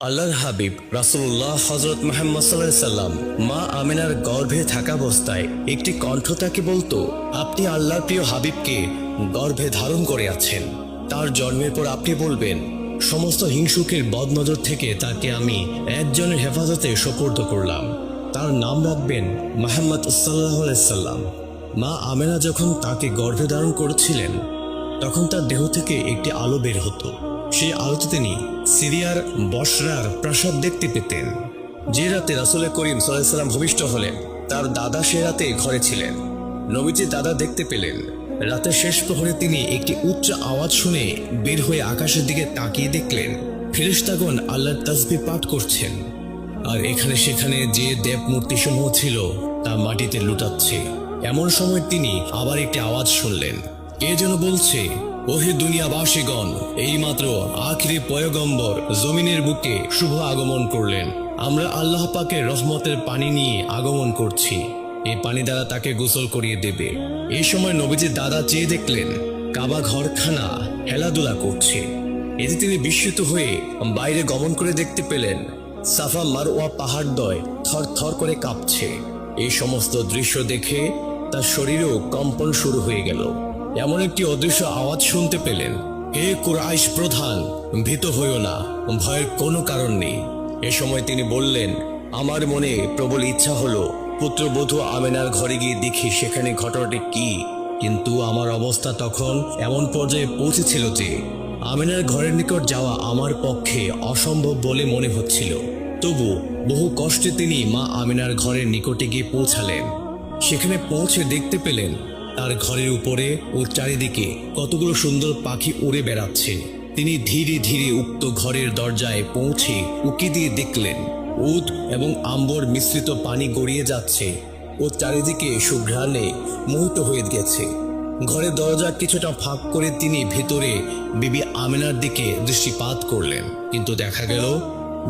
আল্লাহর হাবিব রাসূলুল্লাহ হযরত মুহাম্মদ সাল্লাল্লাহু আলাইহি সাল্লাম মা আমিনার গর্ভে থাকা অবস্থায় একটি কণ্ঠ তাকে বলতো, আপনি আল্লাহর প্রিয় হাবিবকে গর্ভে ধারণ করে আছেন। তার জন্মের পর আপনি বলবেন, সমস্ত হিংসুকের বদনজর থেকে তাকে আমি একজনের হেফাজতে সোপর্দ করলাম। তার নাম রাখবেন মুহাম্মদ সাল্লাল্লাহু আলাইহি সাল্লাম। মা আমিনা যখন তাকে গর্ভে ধারণ করেছিলেন তখন তার দেহ থেকে একটি আলো বের হতো। সেই আলোতে তিনি সিরিয়ার বসরার প্রাসাদ দেখতে পেতেন। যে রাতে রাসূল করিম সাল্লাল্লাহু আলাইহি সাল্লাম ভূমিষ্ঠ হলেন, তার দাদা সে রাতে ঘরে ছিলেন। নবীজি দাদা দেখতে পেলেন রাতের শেষ প্রহরে তিনি একটি উচ্চ আওয়াজ শুনে বের হয়ে আকাশের দিকে তাকিয়ে দেখলেন ফেরেশতাগণ আল্লাহর তাসবিহ পাঠ করছেন, আর এখানে সেখানে যে দেব মূর্তি সমূহ ছিল তা মাটিতে লুটাচ্ছে। এমন সময় তিনি আবার একটি আওয়াজ শুনলেন, কে যেন বলছে, ওহে দুনিয়াবাসীগণ, এইমাত্র আখিরি পয়গম্বর জমিনের বুকে শুভ আগমন করলেন। আমরা আল্লাহ পাকের রহমতের পানি নিয়ে আগমন করছি, এই পানি দ্বারা তাকে গোসল করিয়ে দেবে। এই সময় নবীজির দাদা চেয়ে দেখলেন কাবা ঘরখানা খেলাধুলা করছে। এতে তিনি বিস্মিত হয়ে বাইরে গমন করে দেখতে পেলেন সাফা মারওয়া পাহাড়দ্বয় থর থর করে কাঁপছে। এই সমস্ত দৃশ্য দেখে তার শরীরেও কম্পন শুরু হয়ে গেল। এমন একটি অদৃশ্য আওয়াজ শুনতে পেলেন, হে কুরাইশ প্রধান, ভীত হইও না, ভয়ের কোনো কারণ নেই। এ সময় তিনি বললেন, আমার মনে প্রবল ইচ্ছা হলো পুত্রবধূ আমিনার ঘরে গিয়ে দেখি সেখানে ঘটনাটি কি। কিন্তু আমার অবস্থা তখন এমন পর্যায়ে পৌঁছেছিল যে আমিনার ঘরের নিকট যাওয়া আমার পক্ষে অসম্ভব বলে মনে হচ্ছিল। তবু বহু কষ্টে তিনি মা আমিনার ঘরের নিকটে গিয়ে পৌঁছালেন। সেখানে পৌঁছে দেখতে পেলেন তার ঘরের উপরে ও চারিদিকে কতগুলো সুন্দর পাখি উড়ে বেড়াচ্ছে। তিনি ধীরে ধীরে উক্ত ঘরের দরজায় পৌঁছে উকি দিয়ে দেখলেন উট এবং আম্বর মিশ্রিত পানি গড়িয়ে যাচ্ছে ও চারিদিকে সুঘ্রাণে মোহিত হয়ে গেছে। ঘরের দরজা কিছুটা ফাঁক করে তিনি ভেতরে বিবি আমিনার দিকে দৃষ্টিপাত করলেন, কিন্তু দেখা গেল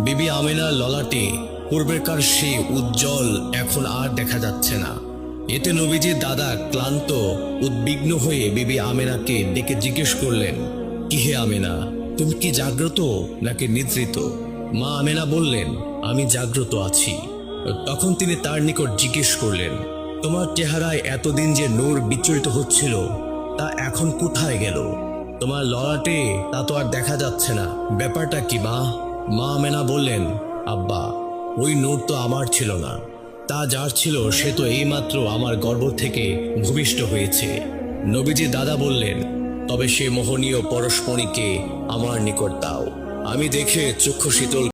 বিবি আমিনার ললাটে পূর্বেকার সে উজ্জ্বল এখন আর দেখা যাচ্ছে না। এতে নবীজির দাদা ক্লান্ত উদ্বিগ্ন হয়ে বিবি আমিনাকে ডেকে জিজ্ঞেস করলেন, কি হে আমিনা, তুমি কি জাগ্রত নাকি নিদ্রিত? মা আমিনা বললেন, আমি জাগ্রত আছি। তখন তিনি তার নিকট জিজ্ঞেস করলেন, তোমার চেহারায় এতদিন যে নূর বিচলিত হচ্ছিল তা এখন কোথায় গেল? তোমার ললাটে তা তো আর দেখা যাচ্ছে না, ব্যাপারটা কি মা? মা আমিনা বললেন, আব্বা, ওই নূর তো আমার ছিল না, তা যার ছিল সে তো এইমাত্র আমার গর্ভ থেকে ভূমিষ্ঠ হয়েছে। নবীজি দাদা বললেন, তবে সে মোহনীয় পরশমণিকে আমার নিকট দাও, আমি দেখে চক্ষু শীতল